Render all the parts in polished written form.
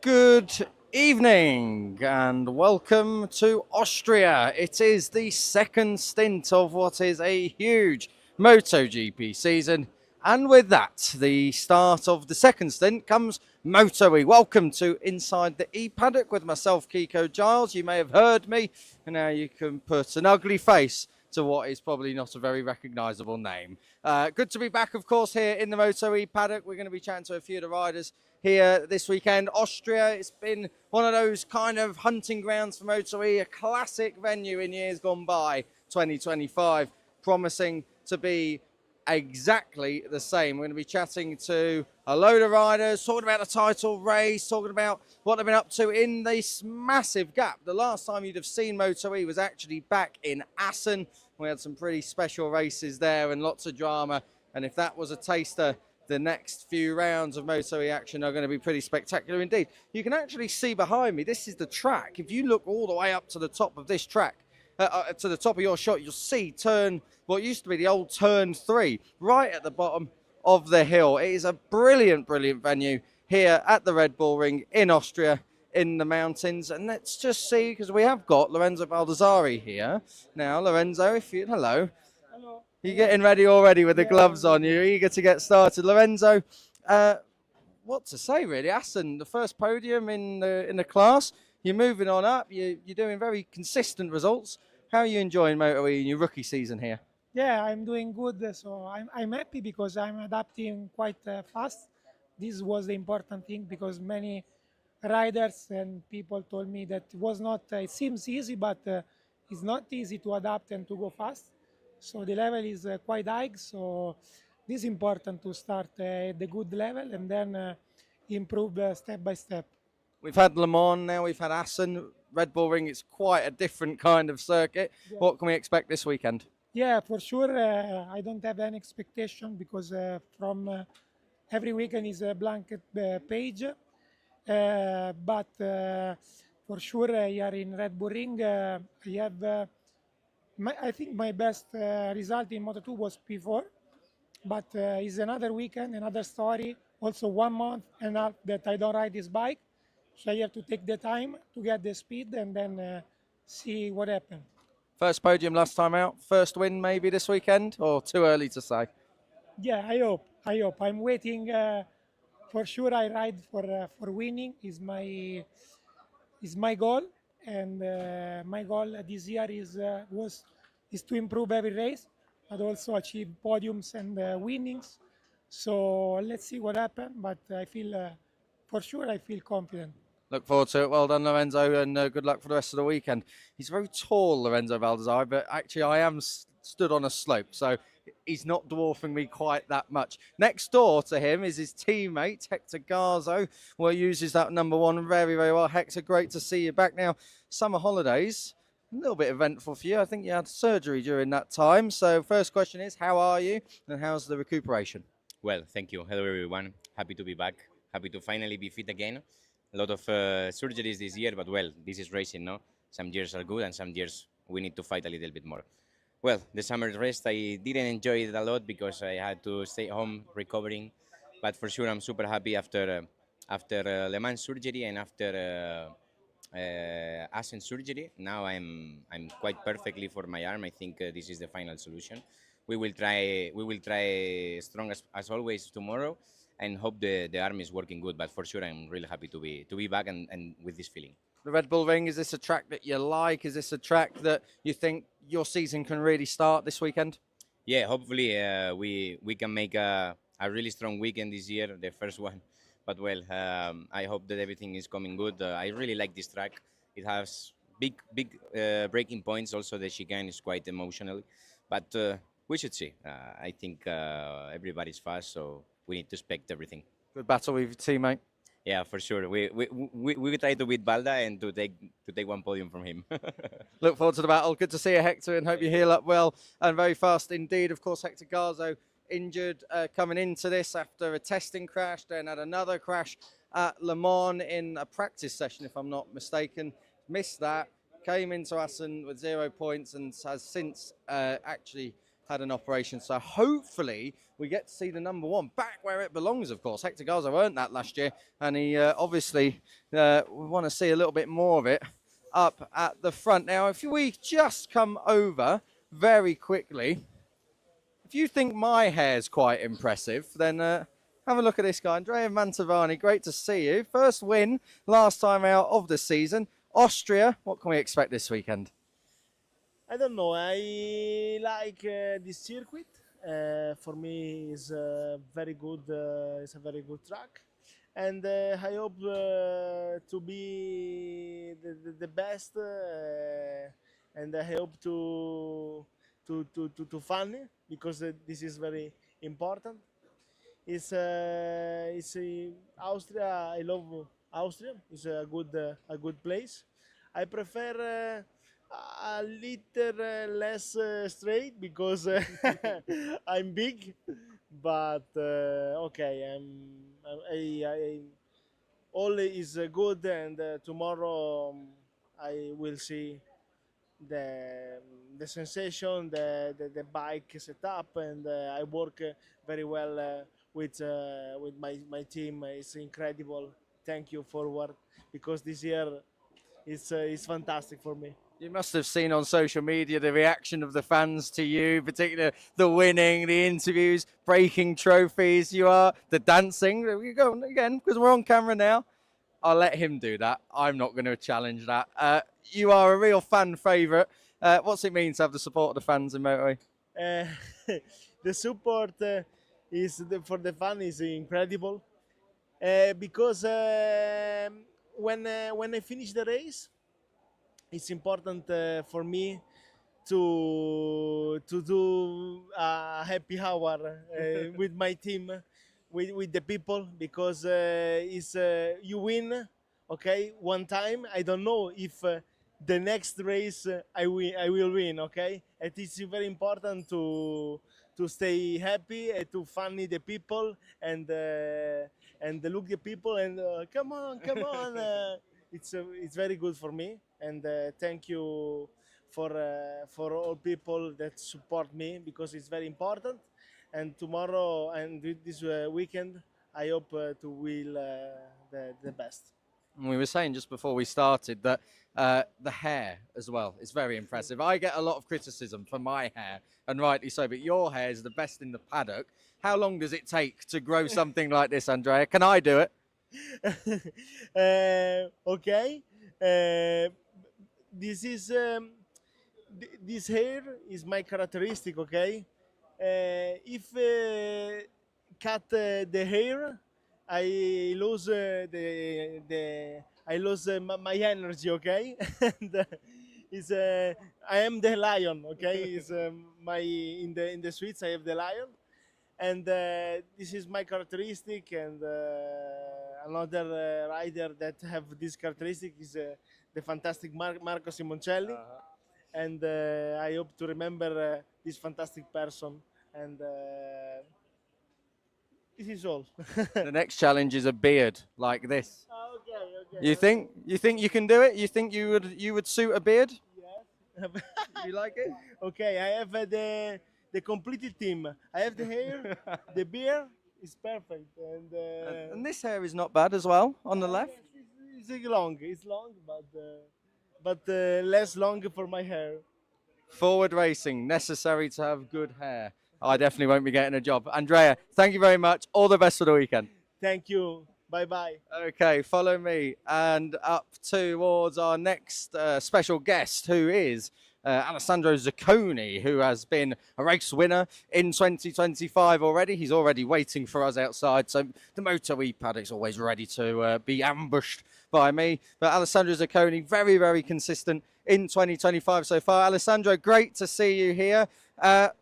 Good evening and welcome to Austria. It is the second stint of what is a huge MotoGP season, and with that, the start of the second stint comes MotoE. Welcome to Inside the ePaddock with myself, Kiko Giles. You may have heard me, and now you can put an ugly face to what is probably not a very recognisable name. Good to be back, of course, here in the MotoE paddock. We're going to be chatting to a few of the riders here this weekend. Austria, it's been one of those kind of hunting grounds for MotoE, a classic venue in years gone by, 2025, promising to be exactly the same. We're going to be chatting to a load of riders, talking about the title race, talking about what they've been up to in this massive gap. The last time you'd have seen MotoE was actually back in Assen. We had some pretty special races there and lots of drama. And if that was a taster, the next few rounds of MotoE action are going to be pretty spectacular indeed. You can actually see behind me, this is the track. If you look all the way up to the top of this track, to the top of your shot, you'll see what used to be the old turn 3, right at the bottom of the hill. It is a brilliant, brilliant venue here at the Red Bull Ring in Austria, in the mountains. And let's just see, because we have got Lorenzo Valdivia here. Now, Lorenzo, hello. Hello. You're getting ready already with the gloves on. You're eager to get started. Lorenzo, what to say, really? Assen, the first podium in the class. You're moving on up. You're doing very consistent results. How are you enjoying MotoE in your rookie season here? Yeah, I'm doing good. So I'm happy because I'm adapting quite fast. This was the important thing because many riders and people told me that it was not. It seems easy, but it's not easy to adapt and to go fast. So the level is quite high. So this is important to start at the good level and then improve step by step. We've had Le Mans, now we've had Assen. Red Bull Ring, it's quite a different kind of circuit. Yeah. What can we expect this weekend? Yeah, for sure. I don't have any expectation because from every weekend is a blanket page. But for sure, here in Red Bull Ring, I have. I think my best result in Moto2 was P4, but it's another weekend, another story. Also, 1 month and a half that I don't ride this bike, so I have to take the time to get the speed and then see what happens. First podium last time out, first win maybe this weekend, or too early to say? Yeah, I hope. I'm waiting. For sure, I ride for winning. Is my goal, and my goal this year is to improve every race, but also achieve podiums and winnings. So let's see what happens. But I feel, for sure, I feel confident. Look forward to it. Well done, Lorenzo, and good luck for the rest of the weekend. He's very tall, Lorenzo Valdivia, but actually I am stood on a slope, so he's not dwarfing me quite that much. Next door to him is his teammate, Hector Garzo, who uses that number 1 very, very well. Hector, great to see you back now. Summer holidays, a little bit eventful for you. I think you had surgery during that time. So first question is, how are you, and how's the recuperation? Well, thank you. Hello, everyone. Happy to be back. Happy to finally be fit again. A lot of surgeries this year, but well, this is racing, no? Some years are good and some years we need to fight a little bit more. Well, the summer rest, I didn't enjoy it a lot because I had to stay home recovering. But for sure, I'm super happy after Le Mans surgery and after Assen surgery. Now I'm quite perfectly for my arm. I think this is the final solution. We will try strong as always tomorrow, and hope the arm is working good. But for sure, I'm really happy to be back and with this feeling. The Red Bull Ring, is this a track that you like? Is this a track that you think your season can really start this weekend? Yeah, hopefully we can make a really strong weekend this year, the first one. But well, I hope that everything is coming good. I really like this track. It has big breaking points. Also, the chicane is quite emotional. But we should see. I think everybody's fast, so we need to expect everything. Good battle with your teammate. Yeah, for sure. We try to beat Balda and to take 1 podium from him. Look forward to the battle. Good to see you, Hector, and hope you heal up well and very fast indeed. Of course, Hector Garzo injured coming into this after a testing crash, then had another crash at Le Mans in a practice session, if I'm not mistaken. Missed that, came into Assen with 0 points and has since actually had an operation. So hopefully we get to see the number one back where it belongs, of course. Hector Garzo earned that last year, and he obviously we want to see a little bit more of it up at the front. Now, if we just come over very quickly, if you think my hair's quite impressive, then have a look at this guy, Andrea Mantovani. Great to see you. First win last time out of the season. Austria, what can we expect this weekend? I don't know. I like this circuit. For me, is very good. It's a very good track, and I hope to be the best. And I hope to fun it, because this is very important. It's Austria. I love Austria. It's a good place. I prefer a little less straight, because I'm big, but okay. I all is good, and tomorrow I will see the sensation, the bike setup, and I work very well with my team. It's incredible. Thank you forward, because this year it's fantastic for me. You must have seen on social media the reaction of the fans to you, particularly the winning, the interviews, breaking trophies. You are the dancing. You go again, because we're on camera now. I'll let him do that. I'm not going to challenge that. You are a real fan favourite. What's it mean to have the support of the fans in MotoE? Uh, the support for the fan is incredible, because when I finish the race, it's important for me to do a happy hour with my team, with the people, because it's you win, okay, one time. I don't know if the next race I will win, okay. It is very important to stay happy, to funny the people, and look the people, and come on, come on. It's very good for me, and thank you for all people that support me, because it's very important. And tomorrow and this weekend, I hope to will the best. We were saying just before we started that the hair as well is very impressive. I get a lot of criticism for my hair, and rightly so, but your hair is the best in the paddock. How long does it take to grow something like this, Andrea? Can I do it? Okay. This is this hair is my characteristic. Okay. If cut the hair, I lose the I lose my energy. Okay. And is I am the lion. Okay. Is my in the streets I have the lion, and this is my characteristic. And another rider that have this characteristic is the fantastic Marco Simoncelli. And I hope to remember this fantastic person. And this is all. The next challenge is a beard like this. Okay. You think you can do it? You think you would suit a beard? Yes. You like it? Okay, I have the completed team. I have the hair, the beard is perfect, And this hair is not bad as well on the left. it's long. It's long, but less long for my hair. Forward racing, necessary to have good hair. I definitely won't be getting a job. Andrea, thank you very much. All the best for the weekend. Thank you. Bye bye. Okay, follow me and up towards our next special guest, who is Alandro Zakonei, who has been a race winner in 2025 already. He's already waiting for us outside, so the MotoE paddock's always ready to be ambushed by me. But Alandro Zakonei, very, very consistent in 2025 so far. Alessandro, great to see you here.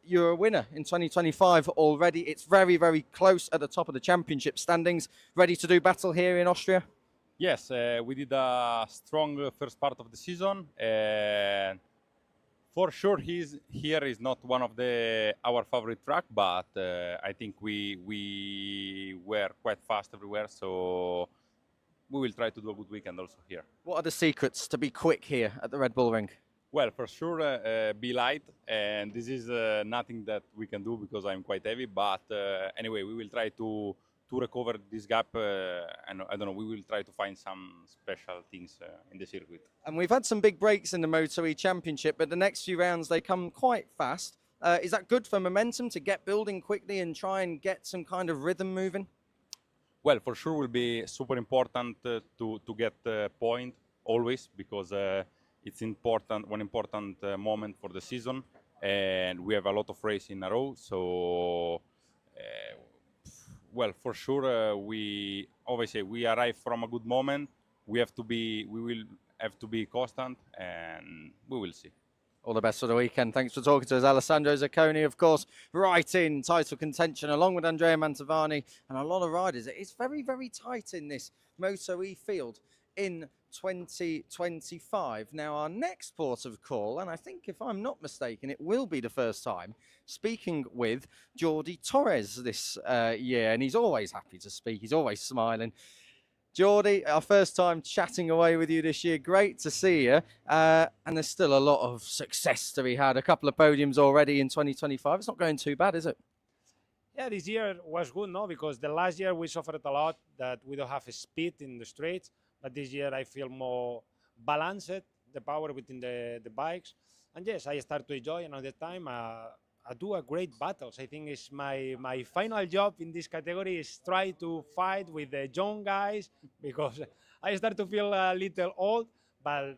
You're a winner in 2025 already. It's very, very close at the top of the championship standings. Ready to do battle here in Austria? Yes, we did a strong first part of the season. For sure, here is not one of our favorite track, but I think we were quite fast everywhere, so we will try to do a good weekend also here. What are the secrets to be quick here at the Red Bull Ring? Well, for sure, be light, and this is nothing that we can do because I'm quite heavy. But anyway, we will try to recover this gap, and I don't know. We will try to find some special things in the circuit. And we've had some big breaks in the MotoE Championship, but the next few rounds they come quite fast. Is that good for momentum to get building quickly and try and get some kind of rhythm moving? Well, for sure, will be super important to get the point always because it's one important moment for the season, and we have a lot of races in a row. So, well, for sure, we arrive from a good moment. We will have to be constant, and we will see. All the best for the weekend. Thanks for talking to us. Alandro Zakonei, of course, right in title contention along with Andrea Mantovani and a lot of riders. It's very, very tight in this MotoE field in 2025. Now, our next port of call, and I think if I'm not mistaken, it will be the first time, speaking with Jordi Torres this year. And he's always happy to speak. He's always smiling. Jordi, our first time chatting away with you this year. Great to see you. And there's still a lot of success to be had. A couple of podiums already in 2025. It's not going too bad, is it? Yeah, this year was good, no? Because the last year we suffered a lot that we don't have a speed in the straights. But this year I feel more balanced, the power within the bikes. And yes, I start to enjoy another time. I do a great battles. I think it's my final job in this category is try to fight with the young guys because I start to feel a little old, but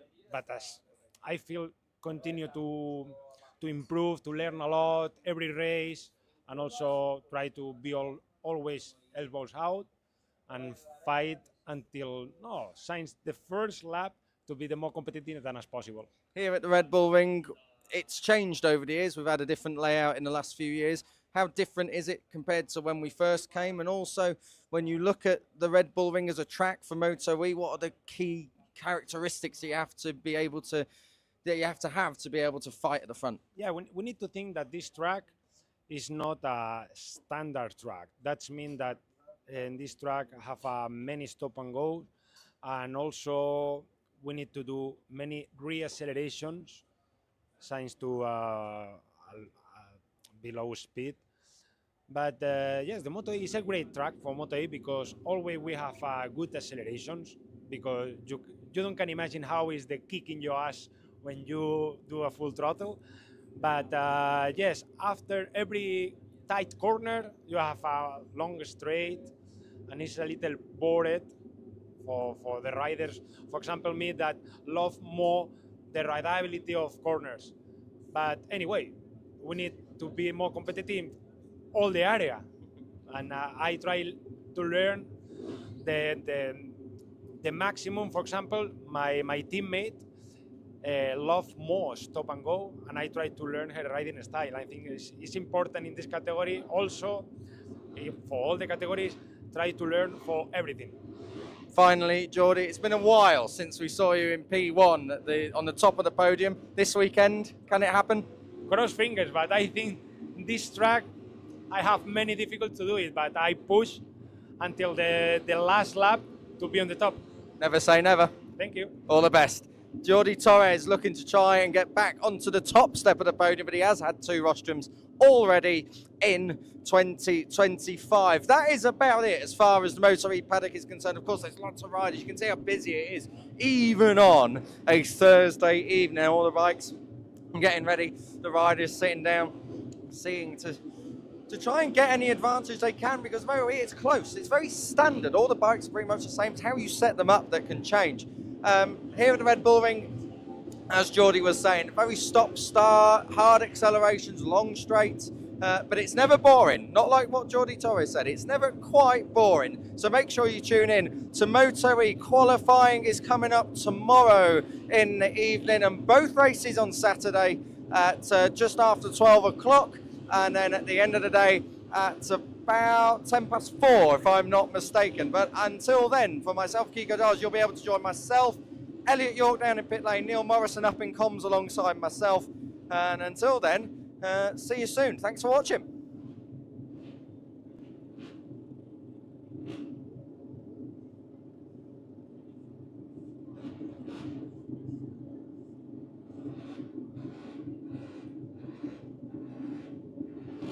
as I feel continue to improve, to learn a lot every race, and also try to be always elbows out and fight until since the first lap to be the more competitive than as possible. Here at the Red Bull Ring, it's changed over the years. We've had a different layout in the last few years. How different is it compared to when we first came? And also, when you look at the Red Bull Ring as a track for MotoE, what are the key characteristics you have to be able to be able to fight at the front? Yeah, we need to think that this track is not a standard track. That means that in this track have many stop and go, and also we need to do many re-accelerations thanks to below speed. But yes, the MotoE is a great track for MotoE because always we have good accelerations because you don't can imagine how is the kick in your ass when you do a full throttle. But yes, after every tight corner, you have a long straight and it's a little bored for the riders. For example, me that love more the rideability of corners. But anyway, we need to be more competitive all the area. And I try to learn the maximum. For example, my teammate love more stop and go, and I try to learn her riding style. I think it's important in this category. Also, for all the categories, try to learn for everything. Finally, Jordi, it's been a while since we saw you in P1 on the top of the podium. This weekend, can it happen? Cross fingers, but I think this track, I have many difficulties to do it, but I push until the last lap to be on the top. Never say never. Thank you. All the best. Jordi Torres looking to try and get back onto the top step of the podium, but he has had 2 rostrums already in 2025. That is about it as far as the MotoE paddock is concerned. Of course, there's lots of riders. You can see how busy it is, even on a Thursday evening. All the bikes getting ready, the riders sitting down, seeing to try and get any advantage they can, because MotoE, it's close. It's very standard. All the bikes are pretty much the same. It's how you set them up that can change. Here at the Red Bull Ring, as Jordi was saying, very stop-start, hard accelerations, long straights, but it's never boring. Not like what Jordi Torres said. It's never quite boring. So make sure you tune in to MotoE. Qualifying is coming up tomorrow in the evening, and both races on Saturday at just after 12 o'clock, and then at the end of the day at about 4:10, if I'm not mistaken. But until then, for myself, Kiko, you'll be able to join myself, Elliot York down in pit lane, Neil Morrison up in comms alongside myself. And until then, see you soon. Thanks for watching.